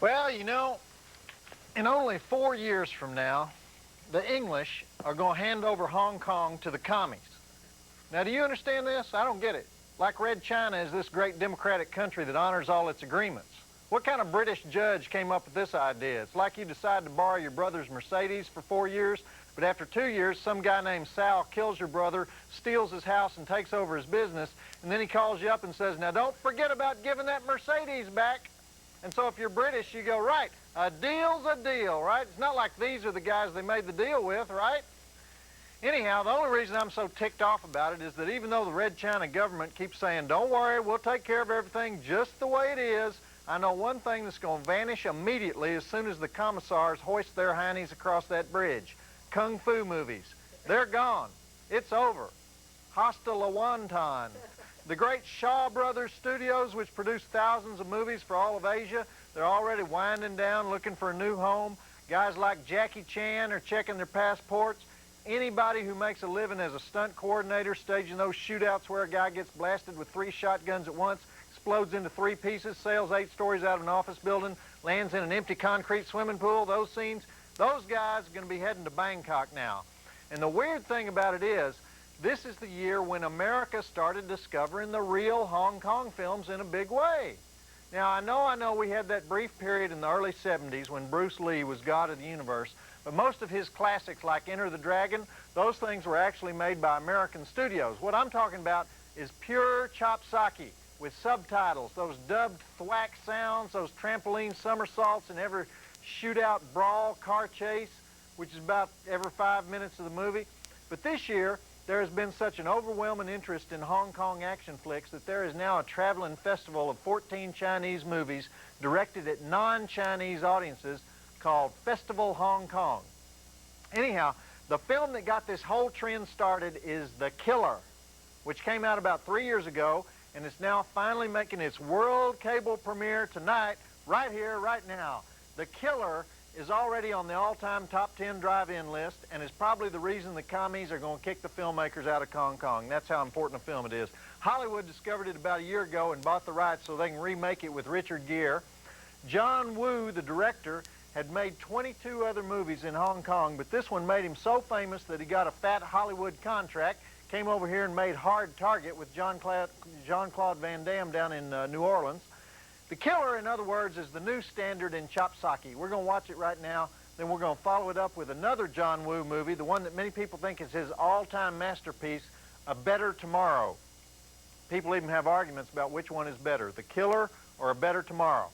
Well, you know, in only 4 years from now, the English are going to hand over Hong Kong to the commies. Now, do you understand this? I don't get it. Like Red China is this great democratic country that honors all its agreements. What kind of British judge came up with this idea? It's like you decide to borrow your brother's Mercedes for 4 years, but after 2 years, some guy named Sal kills your brother, steals his house, and takes over his business, and then he calls you up and says, now don't forget about giving that Mercedes back. And so if you're British, you go, right, a deal's a deal, right? It's not like these are the guys they made the deal with, right? Anyhow, the only reason I'm so ticked off about it is that even though the Red China government keeps saying, don't worry, we'll take care of everything just the way it is, I know one thing that's going to vanish immediately as soon as the commissars hoist their heinies across that bridge. Kung Fu movies. They're gone. It's over. Hasta la wonton. The great Shaw Brothers studios, which produce thousands of movies for all of Asia, they're already winding down, looking for a new home. Guys like Jackie Chan are checking their passports. Anybody who makes a living as a stunt coordinator, staging those shootouts where a guy gets blasted with 3 shotguns at once, explodes into 3 pieces, sails 8 stories out of an office building, lands in an empty concrete swimming pool, those scenes, those guys are going to be heading to Bangkok now. And the weird thing about it is, this is the year when America started discovering the real Hong Kong films in a big way. Now, I know we had that brief period in the early 70s when Bruce Lee was God of the universe, but most of his classics like Enter the Dragon, those things were actually made by American studios. What I'm talking about is pure chopsaki with subtitles, those dubbed thwack sounds, those trampoline somersaults in every shootout, brawl, car chase, which is about every 5 minutes of the movie. But this year, there has been such an overwhelming interest in Hong Kong action flicks that there is now a traveling festival of 14 Chinese movies directed at non-Chinese audiences called Festival Hong Kong. Anyhow, the film that got this whole trend started is The Killer, which came out about 3 years ago, and it's now finally making its world cable premiere tonight, right here, right now. The Killer is already on the all-time top 10 drive-in list and is probably the reason the commies are going to kick the filmmakers out of Hong Kong. That's how important a film it is. Hollywood discovered it about a year ago and bought the rights so they can remake it with Richard Gere. John Woo, the director, had made 22 other movies in Hong Kong, but this one made him so famous that he got a fat Hollywood contract, came over here and made Hard Target with Jean-Claude Van Damme down in New Orleans. The Killer, in other words, is the new standard in chopsaki. We're going to watch it right now, then we're going to follow it up with another John Woo movie, the one that many people think is his all-time masterpiece, A Better Tomorrow. People even have arguments about which one is better, The Killer or A Better Tomorrow.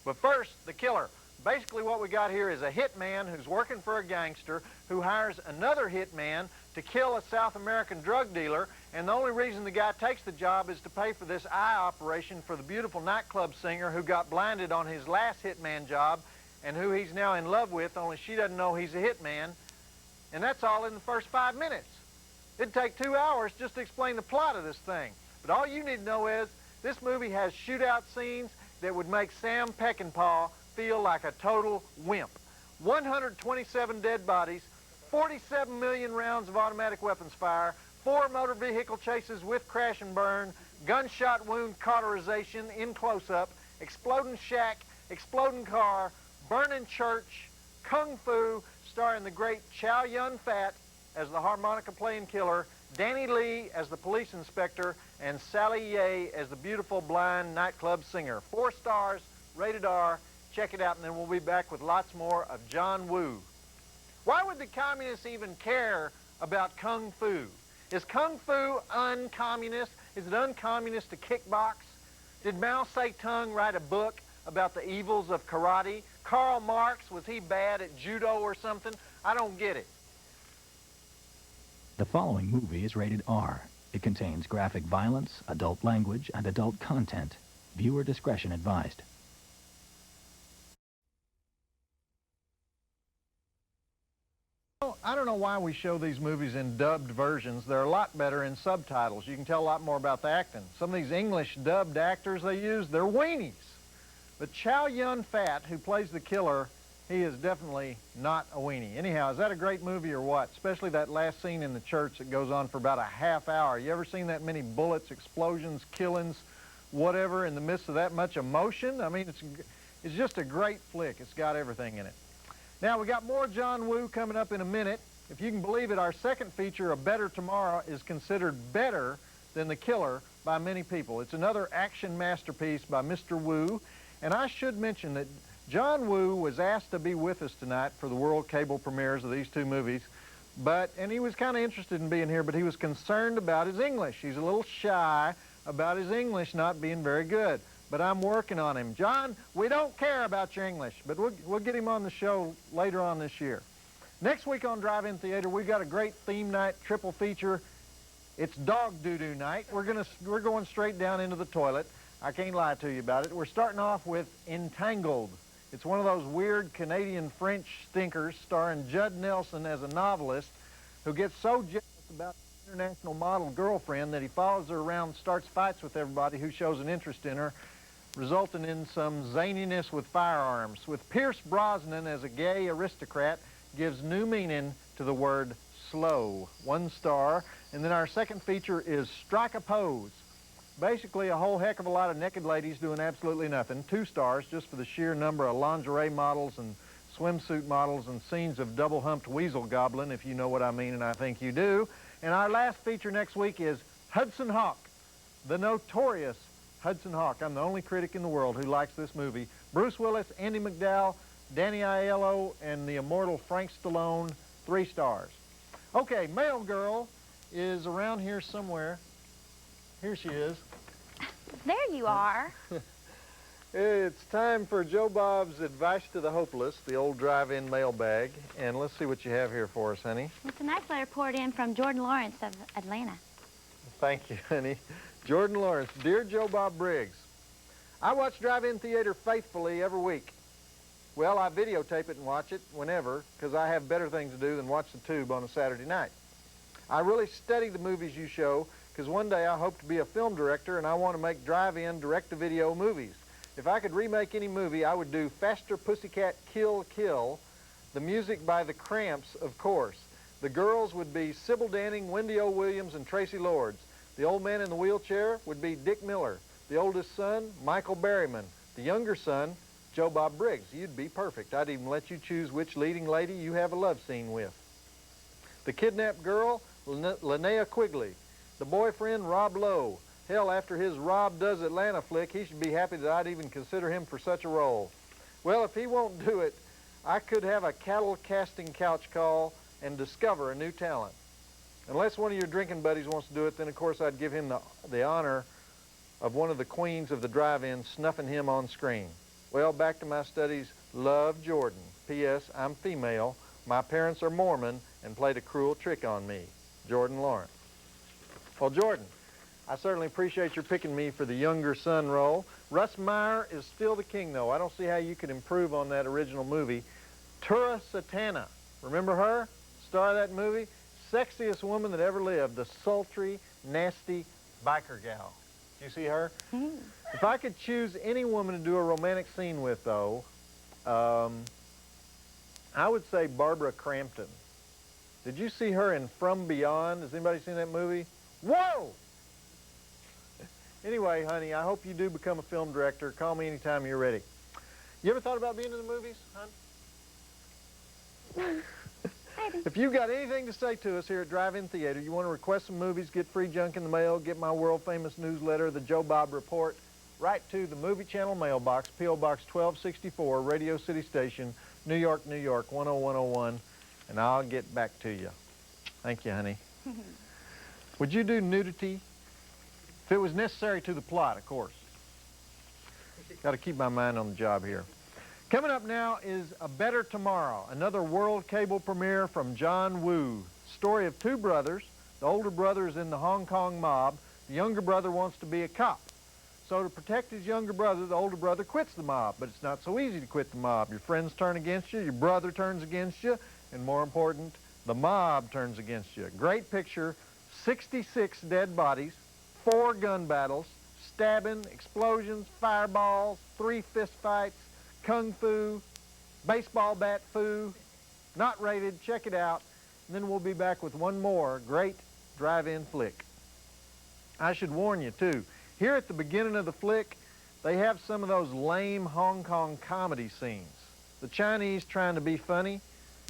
But first, The Killer. Basically what we got here is a hitman who's working for a gangster who hires another hitman to kill a South American drug dealer, and the only reason the guy takes the job is to pay for this eye operation for the beautiful nightclub singer who got blinded on his last hitman job and who he's now in love with, only she doesn't know he's a hitman. And that's all in the first 5 minutes. It'd take 2 hours just to explain the plot of this thing. But all you need to know is this movie has shootout scenes that would make Sam Peckinpah feel like a total wimp. 127 dead bodies, 47 million rounds of automatic weapons fire, 4 motor vehicle chases with crash and burn, gunshot wound cauterization in close-up, exploding shack, exploding car, burning church, kung fu, starring the great Chow Yun-Fat as the harmonica-playing killer, Danny Lee as the police inspector, and Sally Ye as the beautiful blind nightclub singer. 4 stars, rated R. Check it out, and then we'll be back with lots more of John Woo. Why would the communists even care about Kung Fu? Is Kung Fu uncommunist? Is it uncommunist to kickbox? Did Mao Zedong write a book about the evils of karate? Karl Marx, was he bad at judo or something? I don't get it. The following movie is rated R. It contains graphic violence, adult language, and adult content. Viewer discretion advised. I don't know why we show these movies in dubbed versions. They're a lot better in subtitles. You can tell a lot more about the acting. Some of these English dubbed actors they use, they're weenies. But Chow Yun-Fat, who plays the killer, he is definitely not a weenie. Anyhow, is that a great movie or what? Especially that last scene in the church that goes on for about a half hour. You ever seen that many bullets, explosions, killings, whatever, in the midst of that much emotion? I mean, It's just a great flick. It's got everything in it. Now, we got more John Woo coming up in a minute. If you can believe it, our second feature, A Better Tomorrow, is considered better than The Killer by many people. It's another action masterpiece by Mr. Woo. And I should mention that John Woo was asked to be with us tonight for the world cable premieres of these two movies. And he was kind of interested in being here, but he was concerned about his English. He's a little shy about his English not being very good. But I'm working on him. John, we don't care about your English, but we'll get him on the show later on this year. Next week on Drive-In Theater, we've got a great theme night, triple feature. It's dog doo-doo night. We're going straight down into the toilet. I can't lie to you about it. We're starting off with Entangled. It's one of those weird Canadian-French stinkers starring Judd Nelson as a novelist who gets so jealous about his international model girlfriend that he follows her around, starts fights with everybody who shows an interest in her, resulting in some zaniness with firearms. With Pierce Brosnan as a gay aristocrat, gives new meaning to the word slow. 1 star. And then our second feature is Strike a Pose. Basically a whole heck of a lot of naked ladies doing absolutely nothing. 2 stars, just for the sheer number of lingerie models and swimsuit models and scenes of double-humped weasel goblin, if you know what I mean, and I think you do. And our last feature next week is Hudson Hawk, the notorious Hudson Hawk. I'm the only critic in the world who likes this movie. Bruce Willis, Andy McDowell, Danny Aiello, and the immortal Frank Stallone, 3 stars. Okay, Mail Girl is around here somewhere. Here she is. There you are. It's time for Joe Bob's Advice to the Hopeless, the old drive-in mailbag. And let's see what you have here for us, honey. It's a nice letter poured in from Jordan Lawrence of Atlanta. Thank you, honey. Jordan Lawrence, Dear Joe Bob Briggs, I watch Drive-In Theater faithfully every week. Well, I videotape it and watch it whenever, because I have better things to do than watch the tube on a Saturday night. I really study the movies you show, because one day I hope to be a film director and I want to make drive-in, direct-to-video movies. If I could remake any movie, I would do Faster Pussycat Kill Kill, the music by the Cramps, of course. The girls would be Sybil Danning, Wendy O. Williams, and Tracy Lords. The old man in the wheelchair would be Dick Miller. The oldest son, Michael Berryman. The younger son, Joe Bob Briggs. You'd be perfect. I'd even let you choose which leading lady you have a love scene with. The kidnapped girl, Linnea Quigley. The boyfriend, Rob Lowe. Hell, after his Rob Does Atlanta flick, he should be happy that I'd even consider him for such a role. Well, if he won't do it, I could have a cattle casting couch call and discover a new talent. Unless one of your drinking buddies wants to do it, then of course I'd give him the honor of one of the queens of the drive-in snuffing him on screen. Well, back to my studies. Love, Jordan. P.S. I'm female. My parents are Mormon and played a cruel trick on me. Jordan Lawrence. Well, Jordan, I certainly appreciate your picking me for the younger son role. Russ Meyer is still the king, though. I don't see how you could improve on that original movie. Tura Satana. Remember her? Star of that movie? Sexiest woman that ever lived. The sultry, nasty biker gal. Do you see her? If I could choose any woman to do a romantic scene with, though, I would say Barbara Crampton. Did you see her in From Beyond? Has anybody seen that movie? Whoa! Anyway, honey, I hope you do become a film director. Call me anytime you're ready. You ever thought about being in the movies, hon? If you've got anything to say to us here at Drive-In Theater, you want to request some movies, get free junk in the mail, get my world-famous newsletter, The Joe Bob Report, write to the Movie Channel mailbox, P.O. Box 1264, Radio City Station, New York, New York, 10101, and I'll get back to you. Thank you, honey. Would you do nudity? If it was necessary to the plot, of course. Got to keep my mind on the job here. Coming up now is A Better Tomorrow, another world cable premiere from John Woo. Story of 2 brothers. The older brother is in the Hong Kong mob. The younger brother wants to be a cop. So to protect his younger brother, the older brother quits the mob. But it's not so easy to quit the mob. Your friends turn against you, your brother turns against you, and more important, the mob turns against you. Great picture, 66 dead bodies, 4 gun battles, stabbing, explosions, fireballs, 3 fist fights, kung fu, baseball bat foo, not rated, check it out. And then we'll be back with one more great drive-in flick. I should warn you, too, here at the beginning of the flick, They have some of those lame Hong Kong comedy scenes. The Chinese trying to be funny,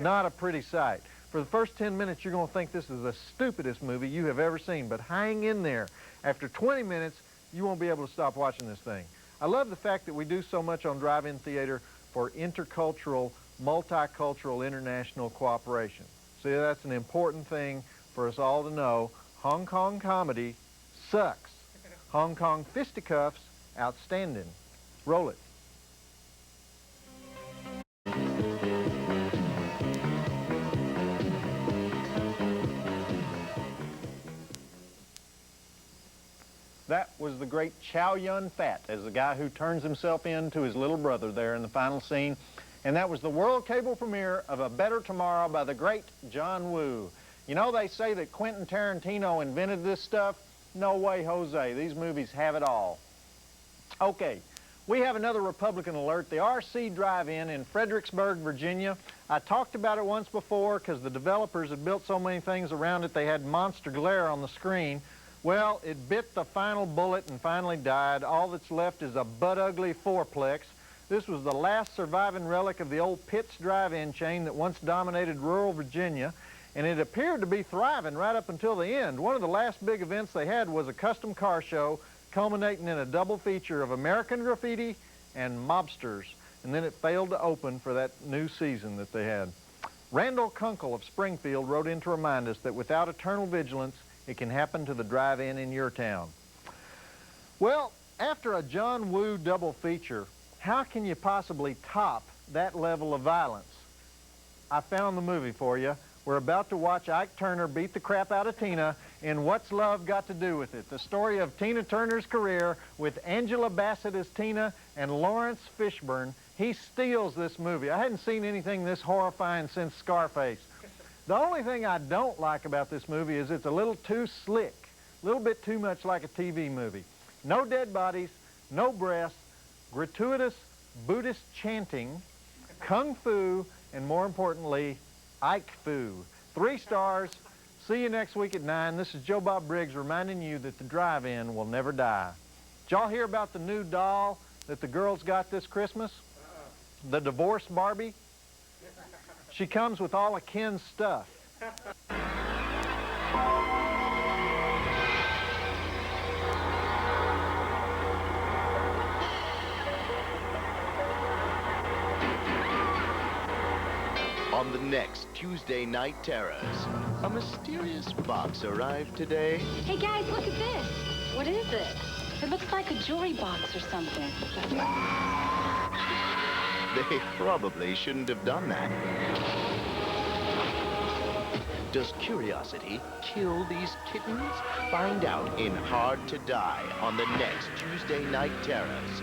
not a pretty sight. For the first 10 minutes, you're going to think this is the stupidest movie you have ever seen, but hang in there. After 20 minutes, you won't be able to stop watching this thing. I love the fact that we do so much on drive-in theater for intercultural, multicultural, international cooperation. See, that's an important thing for us all to know. Hong Kong comedy sucks. Hong Kong fisticuffs, outstanding. Roll it. That was the great Chow Yun-Fat as the guy who turns himself in to his little brother there in the final scene. And that was the world cable premiere of A Better Tomorrow by the great John Woo. You know, they say that Quentin Tarantino invented this stuff. No way, Jose. These movies have it all. Okay, we have another Republican alert. The RC Drive-In in Fredericksburg, Virginia. I talked about it once before because the developers had built so many things around it, they had monster glare on the screen. Well, it bit the final bullet and finally died. All that's left is a butt-ugly fourplex. This was the last surviving relic of the old Pitts Drive-In chain that once dominated rural Virginia, and it appeared to be thriving right up until the end. One of the last big events they had was a custom car show culminating in a double feature of American Graffiti and Mobsters, and then it failed to open for that new season that they had. Randall Kunkel of Springfield wrote in to remind us that without eternal vigilance, it can happen to the drive-in in your town. Well, after a John Woo double feature, how can you possibly top that level of violence? I found the movie for you. We're about to watch Ike Turner beat the crap out of Tina in What's Love Got to Do with It? The story of Tina Turner's career with Angela Bassett as Tina and Lawrence Fishburne. He steals this movie. I hadn't seen anything this horrifying since Scarface. The only thing I don't like about this movie is it's a little too slick, a little bit too much like a TV movie. No dead bodies, no breasts, gratuitous Buddhist chanting, kung fu, and more importantly, Ike Fu. 3 stars. See you next week at 9. This is Joe Bob Briggs reminding you that the drive-in will never die. Did y'all hear about the new doll that the girls got this Christmas? The divorced Barbie? She comes with all of Ken's stuff. On the next Tuesday Night Terrors, a mysterious box arrived today. Hey guys, look at this. What is it? It looks like a jewelry box or something. They probably shouldn't have done that. Does curiosity kill these kittens? Find out in Hard to Die on the next Tuesday Night Terrors.